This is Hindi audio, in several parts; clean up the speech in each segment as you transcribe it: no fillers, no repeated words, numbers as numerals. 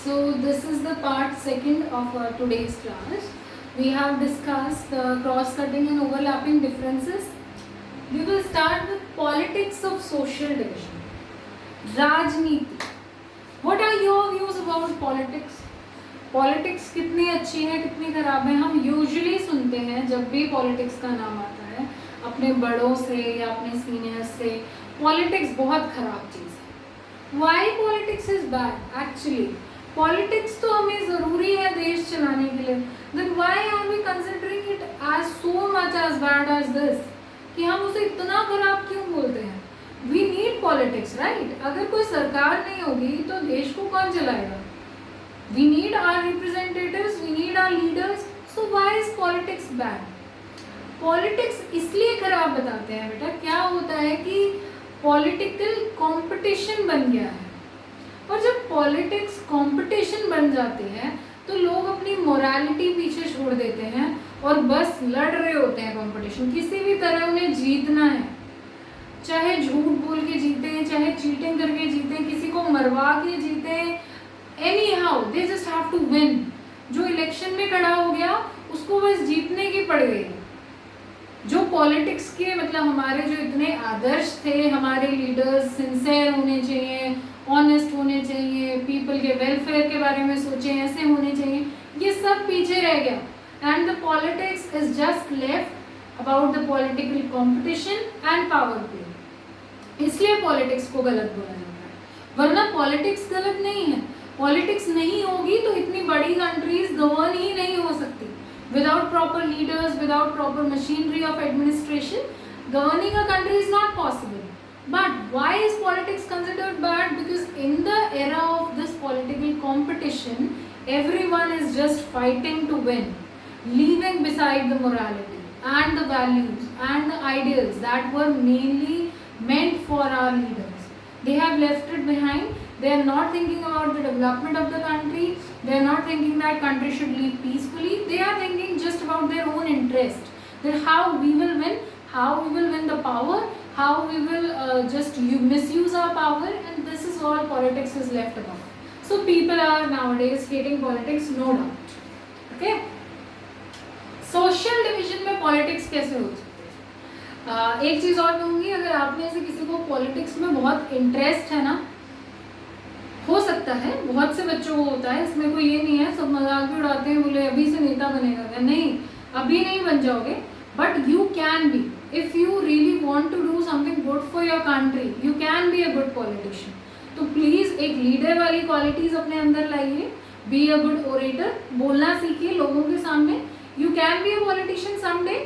So this is the part second of our today's class. We have discussed cross-cutting and overlapping differences. We will start with politics of social division. राजनीति. What are your views about politics? Politics कितनी अच्छी है कितनी खराब है. हम यूजुअली सुनते हैं जब भी पॉलिटिक्स का नाम आता है अपने बड़ों से या अपने सीनियर्स से, पॉलिटिक्स बहुत खराब चीज़ है. Why politics is bad? Actually politics तो हमें ज़रूरी है देश चलाने के लिए. Then why are we considering it as so much as bad as this, कि हम उसे इतना खराब क्यों बोलते हैं? We need politics, right? अगर कोई सरकार नहीं होगी तो देश को कौन चलाएगा? We need our representatives, we need our leaders. So why is politics bad? Politics इसलिए खराब बताते हैं बेटा, क्या होता है कि पॉलिटिकल कंपटीशन बन गया है, और जब पॉलिटिक्स कंपटीशन बन जाती है तो लोग अपनी मोरालिटी पीछे छोड़ देते हैं और बस लड़ रहे होते हैं कंपटीशन. किसी भी तरह उन्हें जीतना है, चाहे झूठ बोल के जीते, चाहे चीटिंग करके जीते, किसी को मरवा के जीते, anyhow they just have to win. जो इलेक्शन में खड़ा हो गया उसको बस जीतने की पड़ गई. जो पॉलिटिक्स के मतलब हमारे जो इतने आदर्श थे, हमारे लीडर्स सिंसियर होने चाहिए, ऑनेस्ट होने चाहिए, पीपल के वेलफेयर के बारे में सोचे, ऐसे होने चाहिए, ये सब पीछे रह गया. And the politics is just left about the political competition and power play. इसलिए पॉलिटिक्स को गलत बोला जाता है, वरना पॉलिटिक्स गलत नहीं है. पॉलिटिक्स नहीं होगी तो इतनी बड़ी कंट्रीज गवर्न ही नहीं हो सकती. Without proper leaders, without proper machinery of administration, governing a country is not possible. But why is politics considered bad? Because in the era of this political competition everyone is just fighting to win, leaving beside the morality and the values and the ideals that were mainly meant for our leaders. They have left it behind. They are not thinking about the development of the country. They are not thinking that country should live peacefully. They are thinking just about their own interest, that how we will win, how we will win the power, how we will just misuse our power, and this is all politics is left about. So people are nowadays hating politics, no doubt. Okay? Social division में politics कैसे हो सकती है? एक चीज़ और कहूँगी, अगर आप में से किसी को पॉलिटिक्स में बहुत इंटरेस्ट है ना, हो सकता है बहुत से बच्चों को होता है, इसमें कोई ये नहीं है, सब मजाक भी उड़ाते हैं, बोले अभी से नेता बनेगा क्या? नहीं, अभी नहीं बन जाओगे, but you can be. If you really want to do something good for your country, you can be a good politician. तो प्लीज़ एक लीडर वाली क्वालिटीज़ अपने अंदर लाइए. बी अ गुड ओरेटर, बोलना सीखिए लोगों के सामने. You can be a politician someday.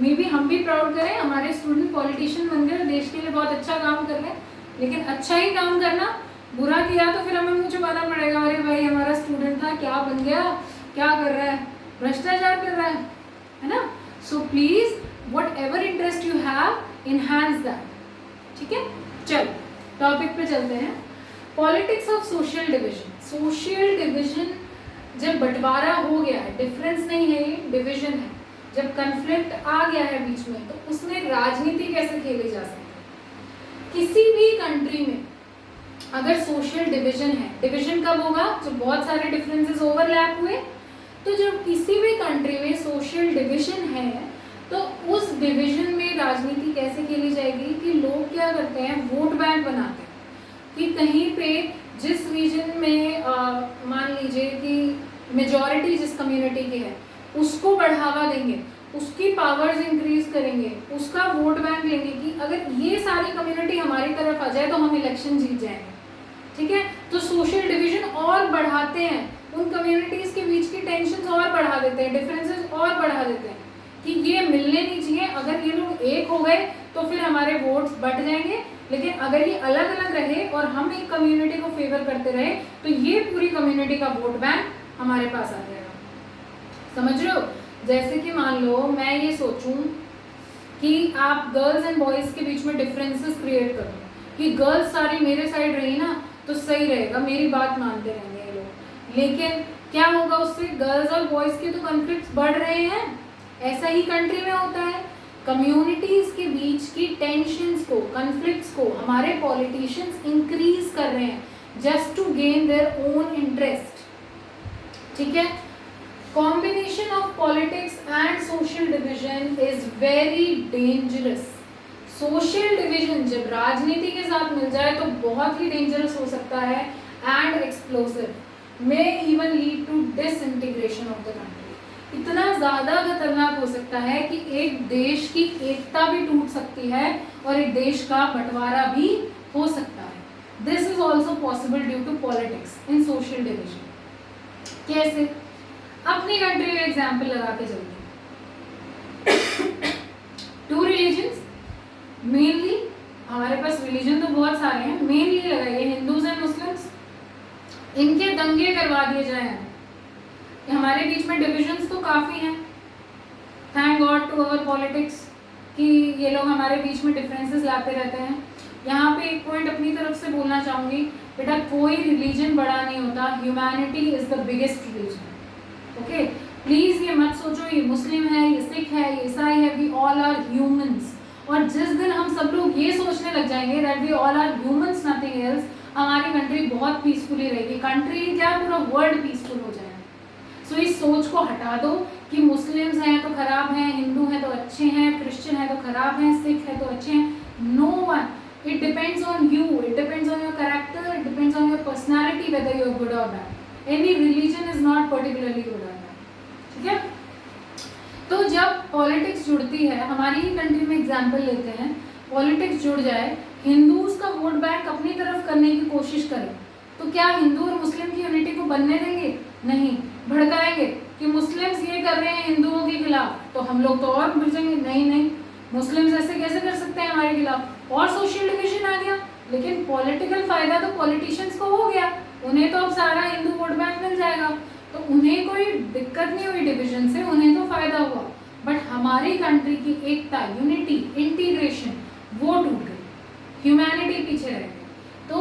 May be हम भी प्राउड करें हमारे स्टूडेंट पॉलिटिशियन बन गए, देश के लिए बहुत अच्छा काम कर रहे हैं, लेकिन अच्छा ही काम करना. बुरा किया तो फिर हमें मुँह छुपाना पड़ेगा, अरे भाई हमारा स्टूडेंट था, क्या बन गया, क्या कर रहा है, भ्रष्टाचार कर रहा है ना. So please what ever interest you have, enhance that. ठीक है, चलो टॉपिक पे चलते हैं. Politics of social division. Social division जब बंटवारा हो गया है, डिफरेंस नहीं है ये, डिविजन है. जब कन्फ्लिक्ट आ गया है बीच में, तो उसमें राजनीति कैसे खेली जा सकती है? किसी भी कंट्री में अगर सोशल डिवीजन है, डिवीजन कब होगा? जब बहुत सारे डिफरेंसेस ओवरलैप हुए. तो जब किसी भी कंट्री में सोशल डिवीजन है तो उस डिवीजन में राजनीति कैसे खेली जाएगी कि लोग क्या करते हैं, वोट बैंक बनाते हैं कि कहीं पे जिस रीजन में मान लीजिए कि मेजॉरिटी जिस कम्युनिटी की है उसको बढ़ावा देंगे, उसकी पावर्स इंक्रीज करेंगे, उसका वोट बैंक लेंगे कि अगर ये सारी कम्युनिटी हमारी तरफ आ जाए तो हम इलेक्शन जीत जाएंगे. ठीक है, तो सोशल डिवीजन और बढ़ाते हैं, उन कम्युनिटीज़ के बीच की टेंशन और बढ़ा देते हैं, डिफरेंसेस और बढ़ा देते हैं कि ये मिलने नहीं चाहिए. अगर ये लोग एक हो गए तो फिर हमारे वोट्स बढ़ जाएंगे, लेकिन अगर ये अलग अलग रहे और हम एक कम्युनिटी को फेवर करते रहे तो ये पूरी कम्युनिटी का वोट बैंक हमारे पास आ जाएगा. समझ रहे हो? जैसे कि मान लो मैं ये सोचूं कि आप गर्ल्स एंड बॉयज़ के बीच में डिफरेंसेस क्रिएट करो कि गर्ल्स सारी मेरे साइड रही ना तो सही रहेगा, मेरी बात मानते रहेंगे ये लोग. लेकिन क्या होगा उससे? गर्ल्स और बॉयज़ के तो कॉन्फ्लिक्ट्स बढ़ रहे हैं. ऐसा ही कंट्री में होता है. कम्युनिटीज़ के बीच की टेंशन्स को, कॉन्फ्लिक्ट्स को हमारे पॉलिटिशियंस इंक्रीज कर रहे हैं just to gain their own interest. ठीक है। Combination of politics and social division is very dangerous. Social division जब राजनीति के साथ मिल जाए तो बहुत ही डेंजरस हो सकता है and explosive, may even lead to disintegration of the country. इतना ज़्यादा खतरनाक हो सकता है कि एक देश की एकता भी टूट सकती है और एक देश का बंटवारा भी हो सकता है। This is also possible due to politics in social division. कैसे? अपनी कंट्री का एग्जाम्पल लगा के चलते हैं। टू रिलीजन्स, मेनली हमारे पास रिलीजन तो बहुत सारे हैं, मेनली लगाइए हिंदूज एंड मुस्लिम्स, इनके दंगे करवा दिए जाए। हमारे बीच में डिविजन्स तो काफ़ी हैं, thank god to our politics कि ये लोग हमारे बीच में डिफरेंसेस लाते रहते हैं। यहाँ पे एक पॉइंट अपनी तरफ से बोलना चाहूँगी, बेटा कोई रिलीजन बड़ा नहीं होता, humanity is the biggest religion. Okay, please ये मत सोचो ये मुस्लिम है, ये सिख है, ये ईसाई है, वी ऑल आर ह्यूमंस। और जिस दिन हम सब लोग ये सोचने लग जाएंगे that we all are humans nothing else, हमारी कंट्री बहुत पीसफुली रहेगी। कंट्री क्या, पूरा वर्ल्ड पीसफुल हो जाएगा। सो इस सोच को हटा दो कि मुस्लिम्स हैं तो खराब हैं, हिंदू हैं तो अच्छे हैं, क्रिश्चियन है तो खराब हैं, सिख है तो अच्छे हैं। No one, it depends on you, it depends on your character, it depends on your personality whether you are good और bad. Any religion is not particularly good और बैड, ठीक है। तो जब पॉलिटिक्स जुड़ती है, हमारी ही कंट्री में एग्जाम्पल लेते हैं, पॉलिटिक्स जुड़ जाए, हिंदूज का वोट बैंक अपनी तरफ करने की कोशिश करें, तो क्या हिंदू और मुस्लिम की यूनिटी को बनने देंगे? नहीं, भड़काएंगे कि मुस्लिम्स ये कर रहे हैं हिंदुओं के खिलाफ, तो हम लोग तो और बढ़ जाएंगे। नहीं, मुस्लिम्स ऐसे कैसे कर सकते हैं हमारे खिलाफ, और सोशल डिविजन आ गया। लेकिन पॉलिटिकल फायदा तो पॉलिटिशियंस को हो गया, उन्हें तो अब सारा हिंदू वोट बैंक मिल जाएगा, तो उन्हें कोई दिक्कत नहीं हुई डिविजन से, उन्हें तो फायदा हुआ। बट हमारी कंट्री की एकता, यूनिटी, इंटीग्रेशन वो टूट गई, ह्यूमैनिटी पीछे रह गई। तो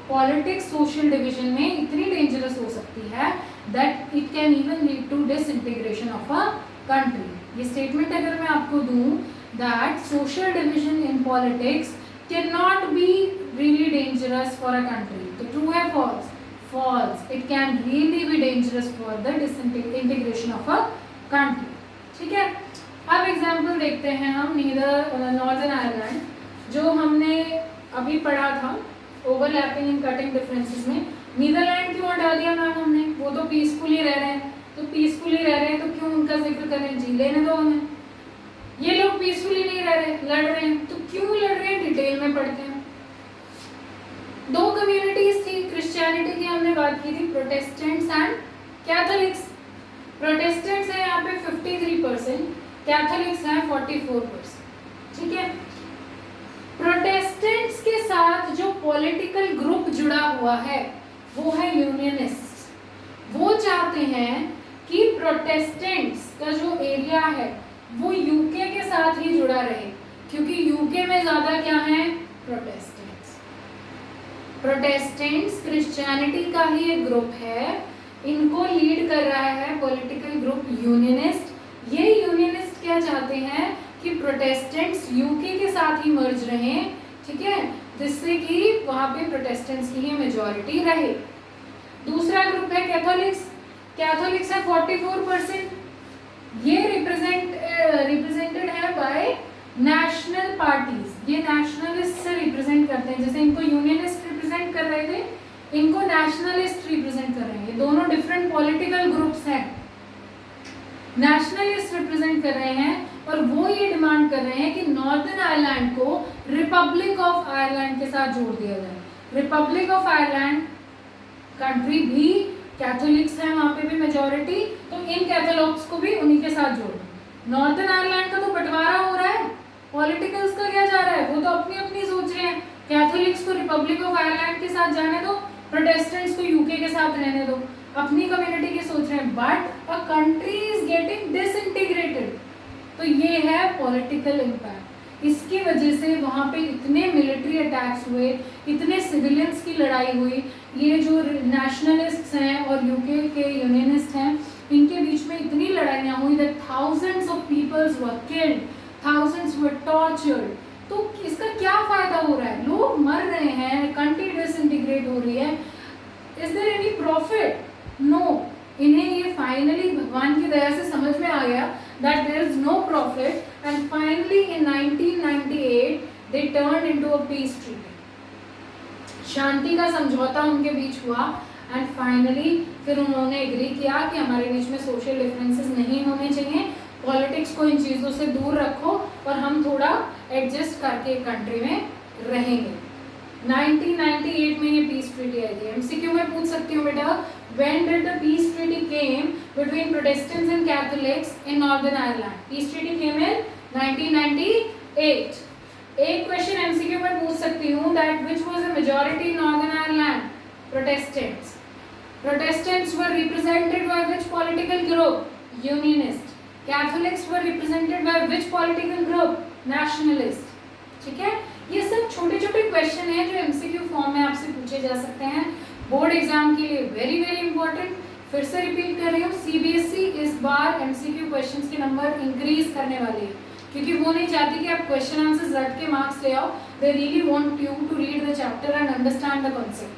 पॉलिटिक्स सोशल डिवीजन में इतनी डेंजरस हो सकती है that it can even lead to disintegration of a country. ये स्टेटमेंट अगर मैं आपको दूं that social division in politics can not be really dangerous for a country, तो ट्रू है false? False. It can really be dangerous for the disintegration of a country, ठीक है। अब एग्जाम्पल देखते हैं हम नॉर्दर्न आयरलैंड, जो हमने अभी पढ़ा था ओवरलैपिंग एंड कटिंग डिफरेंसेस में। नीदरलैंड क्यों हटा दिया मैम हमने? वो तो पीसफुली रह रहे हैं, तो पीसफुली रह रहे हैं तो क्यों उनका जिक्र करें? जी लेने दो हमें। ये लोग पीसफुली नहीं रह रहे, लड़ रहे हैं, तो क्यों लड़ रहे हैं डिटेल में पढ़ते हैं। दो कम्युनिटीज थी, क्रिश्चियनिटी की हमने बात की थी, प्रोटेस्टेंट्स एंड कैथोलिक्स। प्रोटेस्टेंट्स है यहाँ पे 53%, कैथोलिक्स है 44%, ठीक है। प्रोटेस्टेंट्स के साथ जो पॉलिटिकल ग्रुप जुड़ा हुआ है वो है यूनियनिस्ट। वो चाहते हैं कि प्रोटेस्टेंट्स का जो एरिया है वो यूके के साथ ही जुड़ा रहे, क्योंकि यूके में ज्यादा क्या है? प्रोटेस्टेंट्स। प्रोटेस्टेंट्स क्रिश्चियनिटी का ही एक ग्रुप है, इनको लीड कर रहा है पॉलिटिकल ग्रुप यूनियनिस्ट। ये यूनियनिस्ट क्या चाहते हैं कि प्रोटेस्टेंट्स यूके के साथ ही मर्ज रहें, ठीक है, जिससे कि वहाँ पे प्रोटेस्टेंट्स की ही मेजॉरिटी रहे। दूसरा ग्रुप है कैथोलिक्स। कैथोलिक्स है 44%। ये रिप्रेजेंटेड है बाय नेशनल पार्टीज। ये नेशनलिस्ट से रिप्रेजेंट करते हैं, जैसे इनको यूनियनिस्ट रिप्रेजेंट कर रहे थे, इनको नेशनलिस्ट रिप्रेजेंट कर रहे हैं। ये दोनों डिफरेंट पॉलिटिकल ग्रुप्स हैं। नेशनलिस्ट रिप्रेजेंट कर रहे हैं और वो ये डिमांड कर रहे हैं कि नॉर्दर्न आयरलैंड को रिपब्लिक ऑफ आयरलैंड के साथ जोड़ दिया जाए। रिपब्लिक ऑफ आयरलैंड कंट्री भी कैथोलिक्स है, वहाँ पे भी मेजॉरिटी, तो इन कैथोलिक्स को भी उन्हीं के साथ जोड़ो। नॉर्दर्न आयरलैंड का तो बंटवारा हो रहा है, पॉलिटिकल्स का क्या जा रहा है? वो तो अपनी अपनी सोच रहे हैं। कैथोलिक्स को रिपब्लिक ऑफ आयरलैंड के साथ जाने दो, प्रोटेस्टेंट्स को यूके के साथ रहने दो, अपनी कम्युनिटी की सोच रहे हैं। But a country is getting disintegrated, तो ये है पॉलिटिकल इम्पैक्ट। इसकी वजह से वहाँ पे इतने मिलिट्री अटैक्स हुए, इतने सिविलियंस की लड़ाई हुई। ये जो नेशनलिस्ट्स हैं और यूके के यूनियनिस्ट हैं, इनके बीच में इतनी लड़ाइयाँ हुई that thousands of peoples were killed, thousands were tortured. तो इसका क्या फायदा हो रहा है? लोग मर रहे हैं, कंट्री डिसइंटीग्रेट हो रही है। Is there any profit? No, इन्हें ये फाइनली भगवान की दया से समझ में आ गया that there is no profit, and finally in 1998 they turned into a peace treaty. शांति का समझौता उनके बीच हुआ एंड फाइनली फिर उन्होंने एग्री किया कि हमारे बीच में सोशल डिफरेंसेस नहीं होने चाहिए, पॉलिटिक्स को इन चीज़ों से दूर रखो और हम थोड़ा एडजस्ट करके कंट्री में रहेंगे। 1998 में ये पीस ट्रीटी आई थी। एमसीक्यू में पूछ सकती हूँ बेटा, when did the peace treaty came between Protestants and Catholics in Northern Ireland? Peace treaty came in 1998. एक क्वेश्चन एमसीक्यू में पूछ सकती हूँ that which was the majority in Northern Ireland? Protestants. Protestants were represented by which political group? Unionist. Catholics were represented by which political group? Nationalist. ठीक है, ये सब छोटे छोटे क्वेश्चन हैं जो एमसीक्यू फॉर्म में आपसे पूछे जा सकते हैं बोर्ड एग्जाम के लिए। Very very important. फिर से रिपीट कर रही हूँ, सीबीएसई इस बार एमसीक्यू क्वेश्चंस के नंबर इंक्रीज करने वाली है क्योंकि वो नहीं चाहती कि आप क्वेश्चन आंसर रट के मार्क्स ले आओ। They really want you to read the chapter and understand the concept.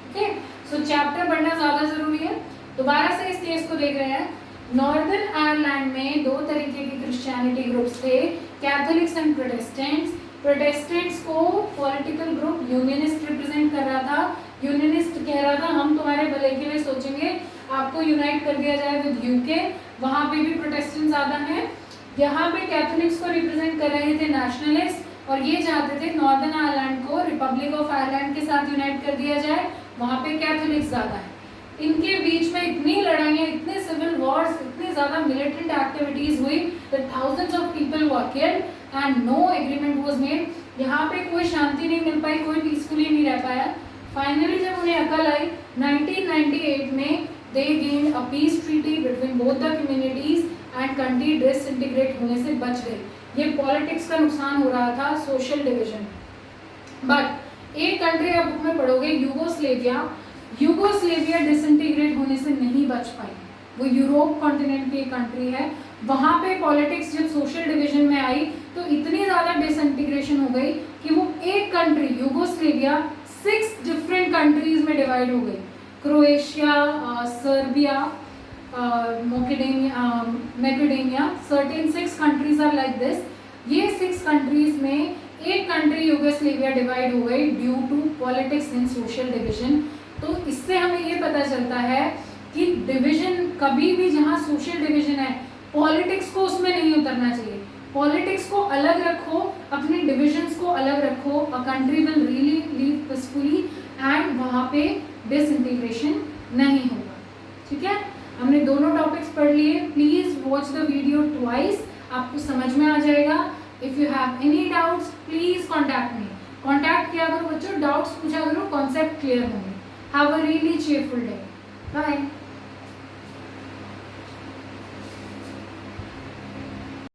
Okay, so chapter पढ़ना ज़्यादा ज़रूरी है। दोबारा से इस केस को देख रहे हैं। नॉर्दर्न आयरलैंड में दो तरीके के क्रिश्चियनिटी ग्रुप्स थे, कैथोलिक्स एंड प्रोटेस्टेंट्स। प्रोटेस्टेंट्स को पॉलिटिकल ग्रुप यूनियनिस्ट रिप्रेजेंट कर रहा था। यूनियनिस्ट कह रहा था हम तुम्हारे भले के लिए सोचेंगे, आपको यूनाइट कर दिया जाए विद यूके। वहाँ पे भी प्रोटेस्टेंट ज़्यादा हैं। यहाँ पे कैथोलिक्स को रिप्रेजेंट कर रहे थे नेशनलिस्ट और ये चाहते थे नॉर्दर्न आयरलैंड को रिपब्लिक ऑफ आयरलैंड के साथ यूनाइट कर दिया जाए। वहाँ पे कैथोलिक्स ज़्यादा है। इनके बीच में इतनी लड़ाइयाँ, इतने सिविल वॉर्स, इतनी ज़्यादा मिलिटेंट एक्टिविटीज़ हुई that thousands of people were killed and no agreement was made. यहाँ पे कोई शांति नहीं मिल पाई, कोई पीसफुली नहीं रह पाया। फाइनली जब उन्हें अकल आई 1998 में they gained a peace treaty between both the communities and country disintegrate होने से बच गई। ये पॉलिटिक्स का नुकसान हो रहा था, सोशल डिविजन। बट एक कंट्री आप बुक में पढ़ोगे, यूगोस्लेविया। यूगोस्लेविया डिसइंटीग्रेट होने से नहीं बच पाई। वो यूरोप कॉन्टिनेंट की एक कंट्री है। वहाँ पे पॉलिटिक्स जब सोशल डिवीजन में आई तो इतनी ज़्यादा डिसइंटीग्रेशन हो गई कि वो एक कंट्री यूगोस्लेविया 6 डिफरेंट कंट्रीज में डिवाइड हो गई। Croatia, Serbia, Macedonia, certain 6 countries are like this. ये 6 कंट्रीज में एक कंट्री यूगोस्लेविया डिवाइड हो गई due to politics in social division. तो इससे हमें ये पता चलता है कि डिवीजन कभी भी जहाँ सोशल डिवीजन है, पॉलिटिक्स को उसमें नहीं उतरना चाहिए। पॉलिटिक्स को अलग रखो, अपने डिविजन्स को अलग रखो। A country will really live peacefully and वहाँ पे डिसइंटीग्रेशन नहीं होगा। ठीक है, हमने दोनों टॉपिक्स पढ़ लिए। Please watch the video twice, आपको समझ में आ जाएगा। If you have any doubts please contact me. Contact किया करो बच्चों, डाउट्स पूछा करो, कॉन्सेप्ट क्लियर होंगे। Have a really cheerful day. Bye.